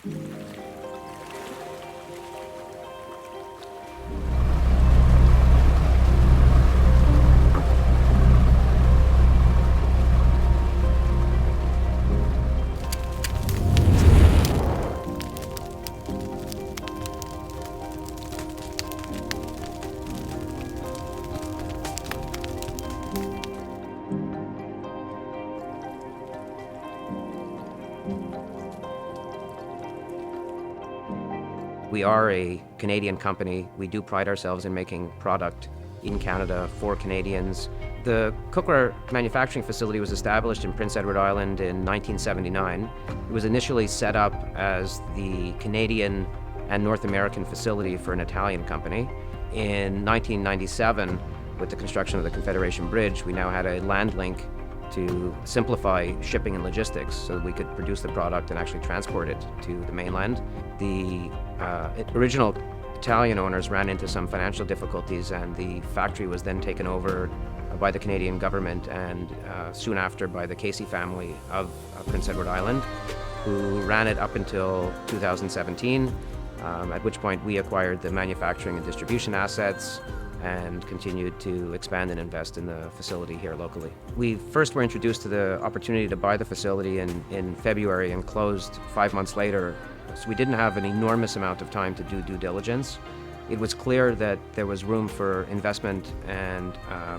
We are a Canadian company. We do pride ourselves in making product in Canada for Canadians. The cookware manufacturing facility was established in Prince Edward Island in 1979. It was initially set up as the Canadian and North American facility for an Italian company. In 1997, with the construction of the Confederation Bridge, we now had a land link to simplify shipping and logistics so that we could produce the product and actually transport it to the mainland. The original Italian owners ran into some financial difficulties, and the factory was then taken over by the Canadian government and soon after by the Casey family of Prince Edward Island, who ran it up until 2017, at which point we acquired the manufacturing and distribution assets and continued to expand and invest in the facility here locally. We first were introduced to the opportunity to buy the facility in February and closed 5 months later. So we didn't have an enormous amount of time to do due diligence. It was clear that there was room for investment and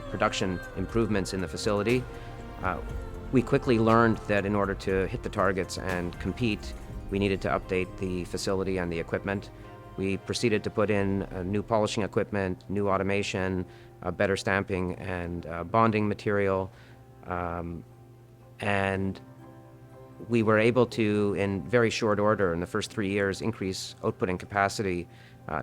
production improvements in the facility. We quickly learned that in order to hit the targets and compete, we needed to update the facility and the equipment. We proceeded to put in new polishing equipment, new automation, better stamping and bonding material, and we were able to, in very short order, in the first 3 years, increase output and capacity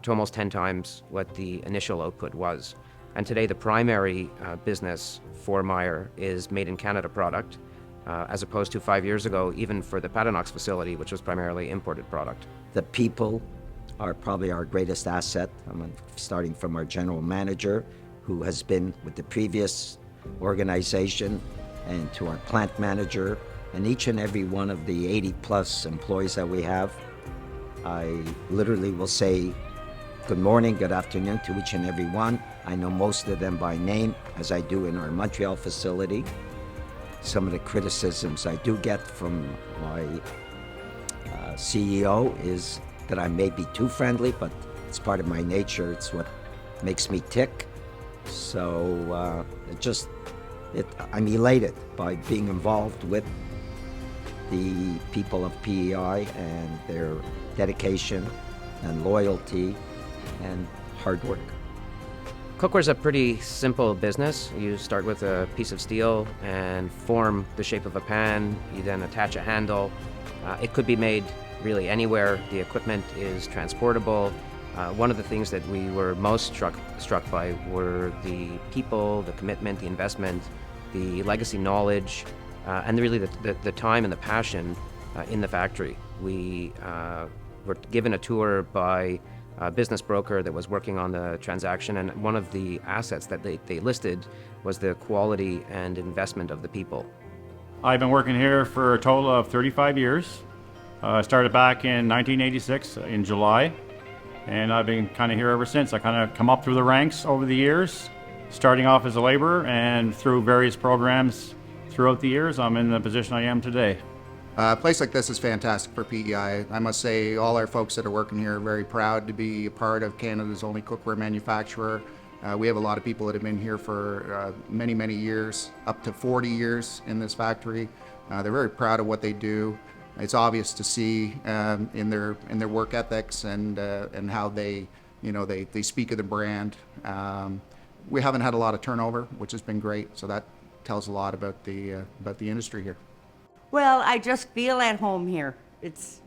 to almost 10 times what the initial output was. And today the primary business for Meyer is made in Canada product, as opposed to 5 years ago, even for the Paddenox facility, which was primarily imported product. The people are probably our greatest asset. Starting from our general manager, who has been with the previous organization, and to our plant manager, and each and every one of the 80 plus employees that we have. I literally will say good morning, good afternoon to each and every one. I know most of them by name, as I do in our Montreal facility. Some of the criticisms I do get from my CEO is that I may be too friendly, but it's part of my nature. It's what makes me tick. So I'm elated by being involved with the people of PEI and their dedication and loyalty and hard work. Cookware is a pretty simple business. You start with a piece of steel and form the shape of a pan. You then attach a handle. It could be made really anywhere. The equipment is transportable. One of the things that we were most struck by were the people, the commitment, the investment, the legacy knowledge, and really the time and the passion in the factory. We were given a tour by a business broker that was working on the transaction, and one of the assets that they listed was the quality and investment of the people. I've been working here for a total of 35 years. I started back in 1986 in July, and I've been kind of here ever since. I kind of come up through the ranks over the years, starting off as a laborer, and through various programs throughout the years, I'm in the position I am today. A place like this is fantastic for PEI. I must say all our folks that are working here are very proud to be a part of Canada's only cookware manufacturer. We have a lot of people that have been here for many, many years, up to 40 years in this factory. They're very proud of what they do. It's obvious to see in their work ethics and how they speak of the brand. We haven't had a lot of turnover, which has been great. So that tells a lot about the industry here. Well, I just feel at home here. It's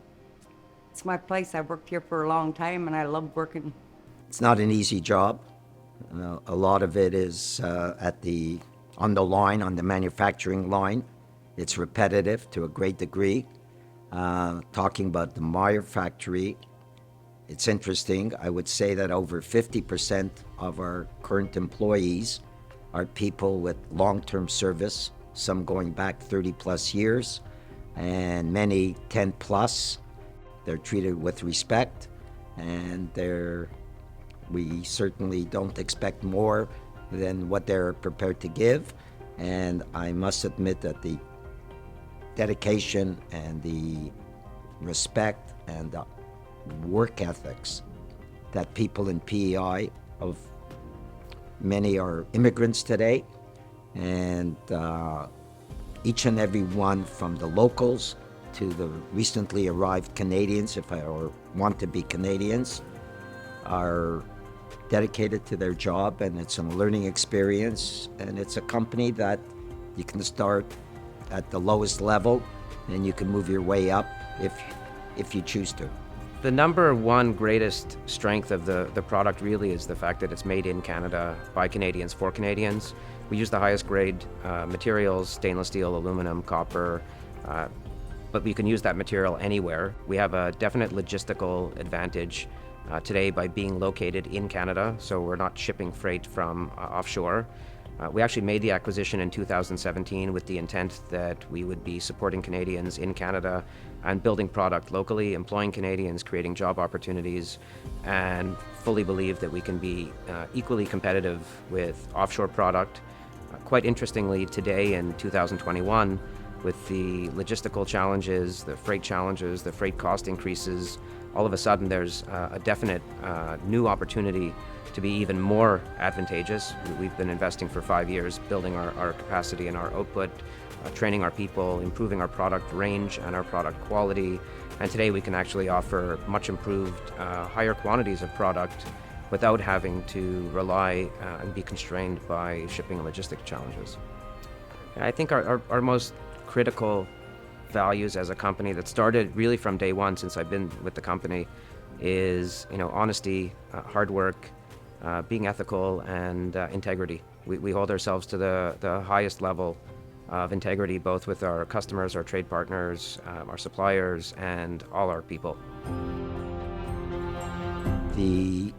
my place. I've worked here for a long time, and I love working. It's not an easy job. A lot of it is on the line, on the manufacturing line. It's repetitive to a great degree. Talking about the Meyer factory, it's interesting. I would say that over 50% of our current employees are people with long-term service, some going back 30 plus years, and many 10 plus. they're treated with respect, and we certainly don't expect more than what they're prepared to give. And I must admit that the dedication and the respect and the work ethics that people in PEI, of many are immigrants today, and each and every one, from the locals to the recently arrived Canadians, or want to be Canadians, are dedicated to their job, and it's a learning experience, and it's a company that you can start at the lowest level and you can move your way up if you choose to. The number one greatest strength of the product really is the fact that it's made in Canada by Canadians for Canadians. We use the highest grade materials, stainless steel, aluminum, copper, but we can use that material anywhere. We have a definite logistical advantage today by being located in Canada, so we're not shipping freight from offshore. We actually made the acquisition in 2017 with the intent that we would be supporting Canadians in Canada and building product locally, employing Canadians, creating job opportunities, and fully believe that we can be equally competitive with offshore product. Quite interestingly, today in 2021, with the logistical challenges, the freight challenges, the freight cost increases, all of a sudden there's a definite new opportunity to be even more advantageous. We've been investing for 5 years, building our capacity and our output, training our people, improving our product range and our product quality. And today we can actually offer much improved, higher quantities of product without having to rely and be constrained by shipping and logistic challenges. And I think our most critical values as a company that started really from day one since I've been with the company is, honesty, hard work, being ethical, and integrity. We hold ourselves to the highest level of integrity, both with our customers, our trade partners, our suppliers, and all our people. The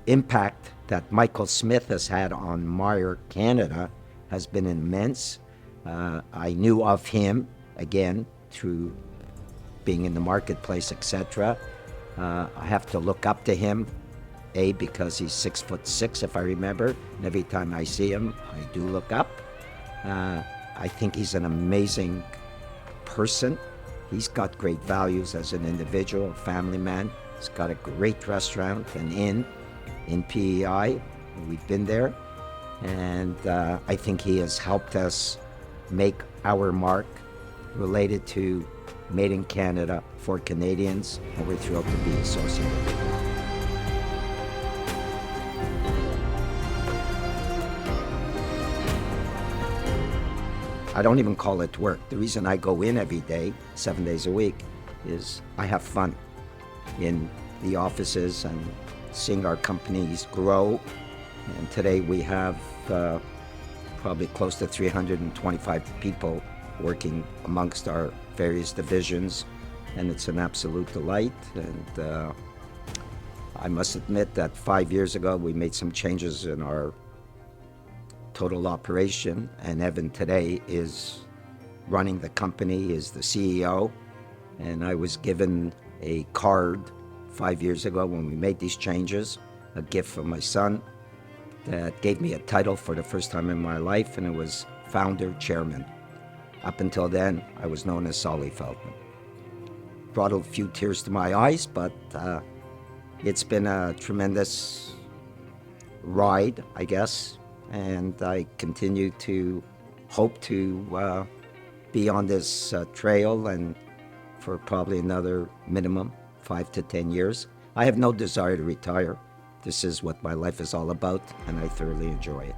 impact that Michael Smith has had on Meyer Canada has been immense. I knew of him, again, through being in the marketplace, etc. I have to look up to him, because he's 6'6", if I remember, and every time I see him, I do look up. I think he's an amazing person. He's got great values as an individual, a family man. He's got a great restaurant and inn in PEI. We've been there, and I think he has helped us make our mark related to Made in Canada for Canadians, and we're thrilled to be associated. I don't even call it work. The reason I go in every day, 7 days a week, is I have fun in the offices and seeing our companies grow. And today we have probably close to 325 people working amongst our various divisions, and it's an absolute delight. And I must admit that 5 years ago we made some changes in our total operation, and Evan today is running the company, is the CEO. And I was given a card 5 years ago when we made these changes, a gift from my son, that gave me a title for the first time in my life, and it was Founder Chairman. Up until then, I was known as Solly Feldman. Brought a few tears to my eyes, but it's been a tremendous ride, I guess, and I continue to hope to be on this trail and for probably another minimum 5 to 10 years. I have no desire to retire. This is what my life is all about, and I thoroughly enjoy it.